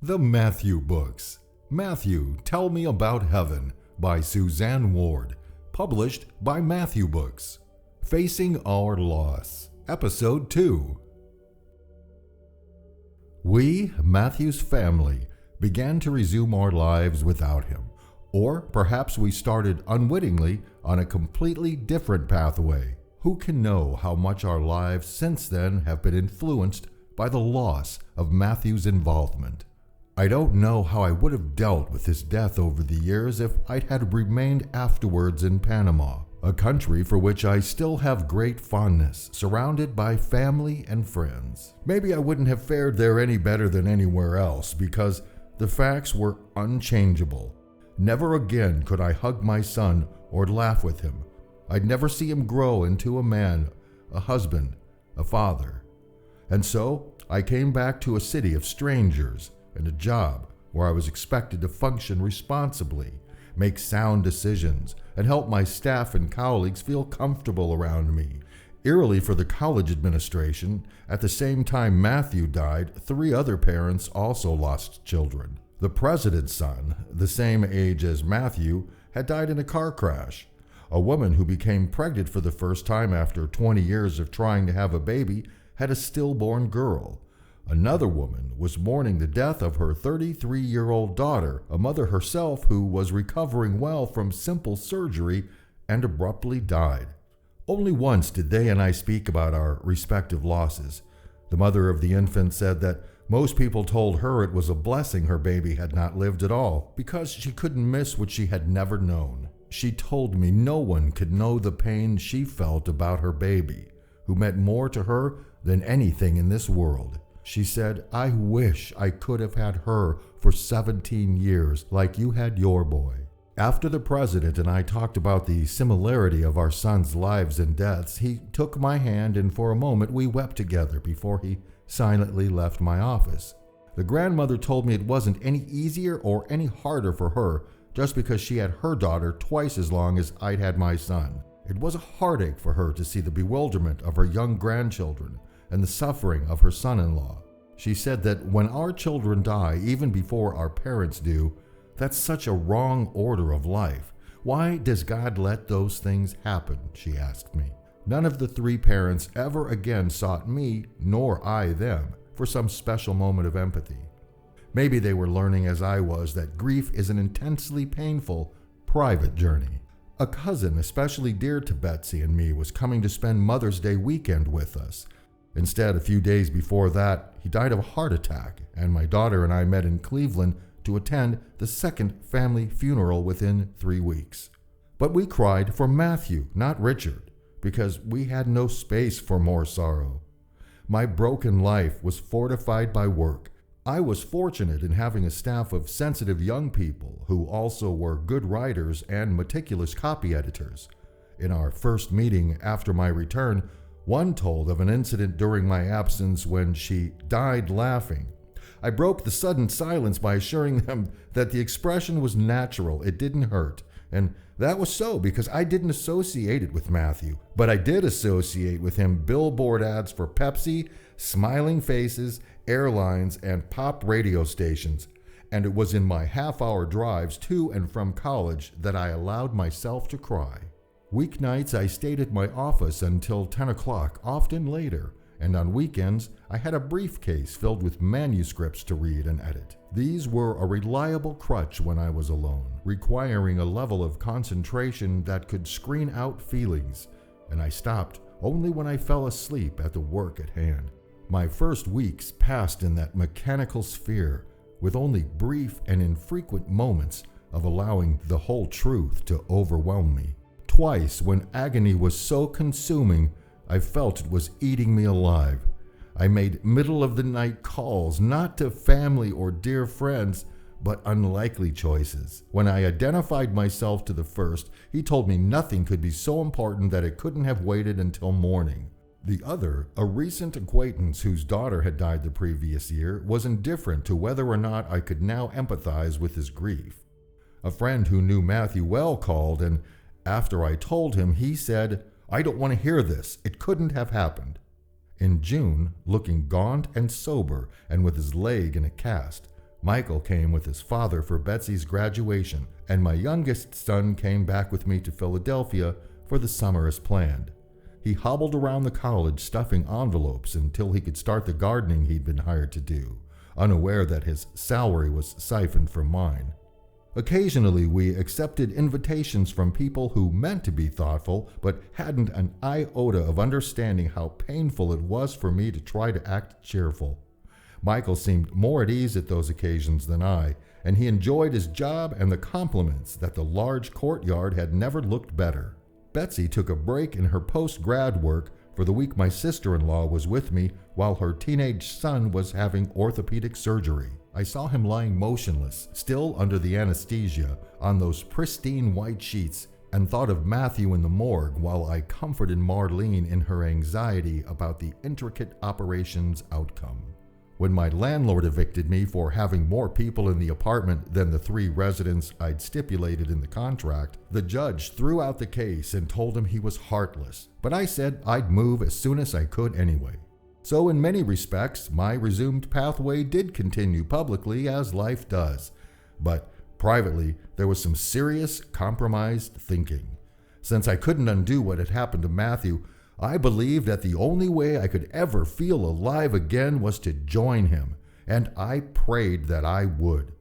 The Matthew Books. Matthew, Tell Me About Heaven by Suzanne Ward. Published by Matthew Books. Facing Our Loss. Episode 2. We, Matthew's family, began to resume our lives without him. Or perhaps we started unwittingly on a completely different pathway. Who can know how much our lives since then have been influenced by the loss of Matthew's involvement? I don't know how I would have dealt with his death over the years if I'd had remained afterwards in Panama, a country for which I still have great fondness, surrounded by family and friends. Maybe I wouldn't have fared there any better than anywhere else because the facts were unchangeable. Never again could I hug my son or laugh with him. I'd never see him grow into a man, a husband, a father. And so I came back to a city of strangers and a job where I was expected to function responsibly, make sound decisions, and help my staff and colleagues feel comfortable around me. Eerily for the college administration, at the same time Matthew died, 3 other parents also lost children. The president's son, the same age as Matthew, had died in a car crash. A woman who became pregnant for the first time after 20 years of trying to have a baby had a stillborn girl. Another woman was mourning the death of her 33-year-old daughter, a mother herself who was recovering well from simple surgery and abruptly died. Only once did they and I speak about our respective losses. The mother of the infant said that most people told her it was a blessing her baby had not lived at all because she couldn't miss what she had never known. She told me no one could know the pain she felt about her baby, who meant more to her than anything in this world. She said, "I wish I could have had her for 17 years like you had your boy." After the president and I talked about the similarity of our sons' lives and deaths, he took my hand and for a moment we wept together before he silently left my office. The grandmother told me it wasn't any easier or any harder for her just because she had her daughter twice as long as I'd had my son. It was a heartache for her to see the bewilderment of her young grandchildren and the suffering of her son-in-law. She said that when our children die, even before our parents do, that's such a wrong order of life. Why does God let those things happen? She asked me. None of the 3 parents ever again sought me, nor I them, for some special moment of empathy. Maybe they were learning as I was that grief is an intensely painful, private journey. A cousin especially dear to Betsy and me was coming to spend Mother's Day weekend with us. Instead, a few days before that, he died of a heart attack, and my daughter and I met in Cleveland to attend the second family funeral within 3 weeks. But we cried for Matthew, not Richard, because we had no space for more sorrow. My broken life was fortified by work. I was fortunate in having a staff of sensitive young people who also were good writers and meticulous copy editors. In our first meeting after my return, one told of an incident during my absence when she died laughing. I broke the sudden silence by assuring them that the expression was natural, it didn't hurt. And that was so because I didn't associate it with Matthew, but I did associate with him billboard ads for Pepsi, smiling faces, airlines, and pop radio stations. And it was in my half-hour drives to and from college that I allowed myself to cry. Weeknights I stayed at my office until 10 o'clock, often later, and on weekends I had a briefcase filled with manuscripts to read and edit. These were a reliable crutch when I was alone, requiring a level of concentration that could screen out feelings, and I stopped only when I fell asleep at the work at hand. My first weeks passed in that mechanical sphere, with only brief and infrequent moments of allowing the whole truth to overwhelm me. Twice, when agony was so consuming, I felt it was eating me alive. I made middle-of-the-night calls, not to family or dear friends, but unlikely choices. When I identified myself to the first, he told me nothing could be so important that it couldn't have waited until morning. The other, a recent acquaintance whose daughter had died the previous year, was indifferent to whether or not I could now empathize with his grief. A friend who knew Matthew well called, and after I told him, he said, "I don't want to hear this. It couldn't have happened." In June, looking gaunt and sober and with his leg in a cast, Michael came with his father for Betsy's graduation, and my youngest son came back with me to Philadelphia for the summer as planned. He hobbled around the college stuffing envelopes until he could start the gardening he'd been hired to do, unaware that his salary was siphoned from mine. Occasionally, we accepted invitations from people who meant to be thoughtful but hadn't an iota of understanding how painful it was for me to try to act cheerful. Michael seemed more at ease at those occasions than I, and he enjoyed his job and the compliments that the large courtyard had never looked better. Betsy took a break in her post-grad work for the week my sister-in-law was with me while her teenage son was having orthopedic surgery. I saw him lying motionless, still under the anesthesia, on those pristine white sheets, and thought of Matthew in the morgue while I comforted Marlene in her anxiety about the intricate operation's outcome. When my landlord evicted me for having more people in the apartment than the 3 residents I'd stipulated in the contract, the judge threw out the case and told him he was heartless, but I said I'd move as soon as I could anyway. So in many respects, my resumed pathway did continue publicly as life does, but privately there was some serious compromised thinking. Since I couldn't undo what had happened to Matthew, I believed that the only way I could ever feel alive again was to join him, and I prayed that I would.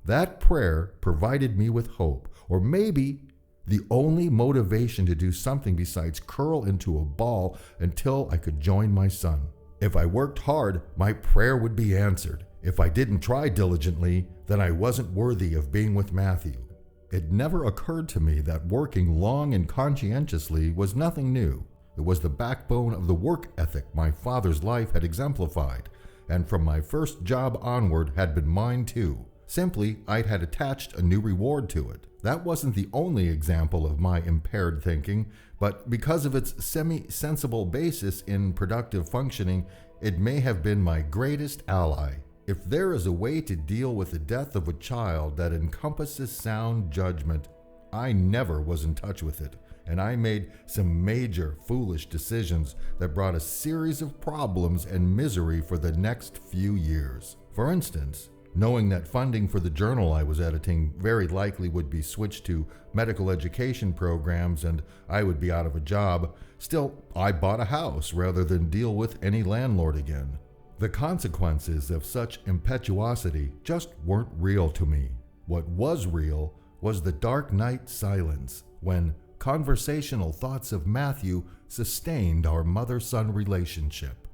That prayer provided me with hope, or maybe the only motivation to do something besides curl into a ball until I could join my son. If I worked hard, my prayer would be answered. If I didn't try diligently, then I wasn't worthy of being with Matthew. It never occurred to me that working long and conscientiously was nothing new. It was the backbone of the work ethic my father's life had exemplified, and from my first job onward had been mine too. Simply, I'd had attached a new reward to it. That wasn't the only example of my impaired thinking, but because of its semi-sensible basis in productive functioning, it may have been my greatest ally. If there is a way to deal with the death of a child that encompasses sound judgment, I never was in touch with it. And I made some major foolish decisions that brought a series of problems and misery for the next few years. For instance, knowing that funding for the journal I was editing very likely would be switched to medical education programs and I would be out of a job, still, I bought a house rather than deal with any landlord again. The consequences of such impetuosity just weren't real to me. What was real was the dark night silence when conversational thoughts of Matthew sustained our mother-son relationship.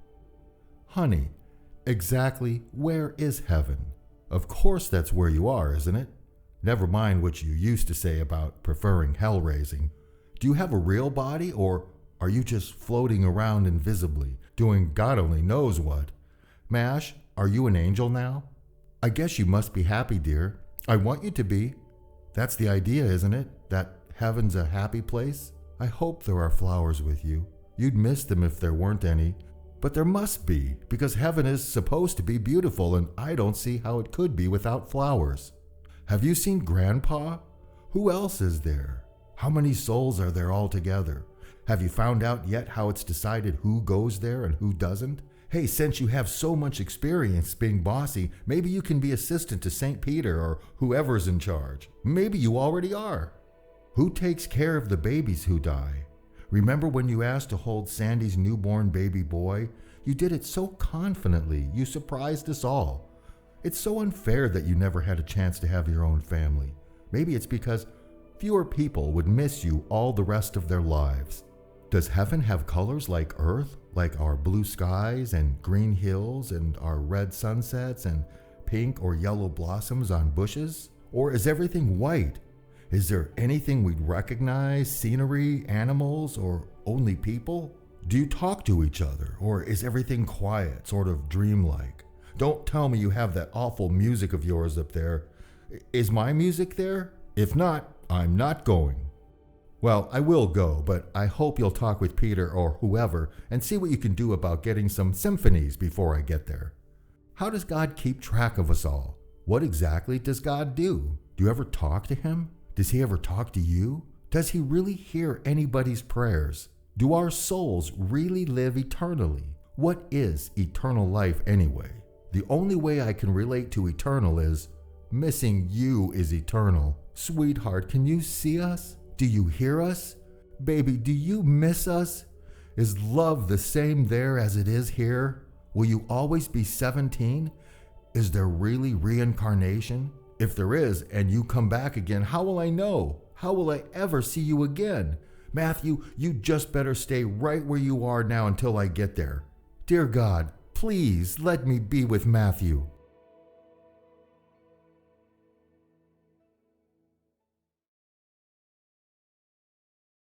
Honey, exactly where is heaven? Of course that's where you are, isn't it? Never mind what you used to say about preferring hell-raising. Do you have a real body, or are you just floating around invisibly, doing God only knows what? Mash, are you an angel now? I guess you must be happy, dear. I want you to be. That's the idea, isn't it? That heaven's a happy place? I hope there are flowers with you. You'd miss them if there weren't any. But there must be, because heaven is supposed to be beautiful, and I don't see how it could be without flowers. Have you seen Grandpa? Who else is there? How many souls are there altogether? Have you found out yet how it's decided who goes there and who doesn't? Hey, since you have so much experience being bossy, maybe you can be assistant to St. Peter or whoever's in charge. Maybe you already are. Who takes care of the babies who die? Remember when you asked to hold Sandy's newborn baby boy? You did it so confidently, you surprised us all. It's so unfair that you never had a chance to have your own family. Maybe it's because fewer people would miss you all the rest of their lives. Does heaven have colors like Earth, like our blue skies and green hills and our red sunsets and pink or yellow blossoms on bushes? Or is everything white? Is there anything we'd recognize, scenery, animals, or only people? Do you talk to each other, or is everything quiet, sort of dreamlike? Don't tell me you have that awful music of yours up there. Is my music there? If not, I'm not going. Well, I will go, but I hope you'll talk with Peter or whoever and see what you can do about getting some symphonies before I get there. How does God keep track of us all? What exactly does God do? Do you ever talk to him? Does he ever talk to you? Does he really hear anybody's prayers? Do our souls really live eternally? What is eternal life anyway? The only way I can relate to eternal is missing you is eternal. Sweetheart, can you see us? Do you hear us? Baby, do you miss us? Is love the same there as it is here? Will you always be 17? Is there really reincarnation? If there is, and you come back again, how will I know? How will I ever see you again? Matthew, you just better stay right where you are now until I get there. Dear God, please let me be with Matthew.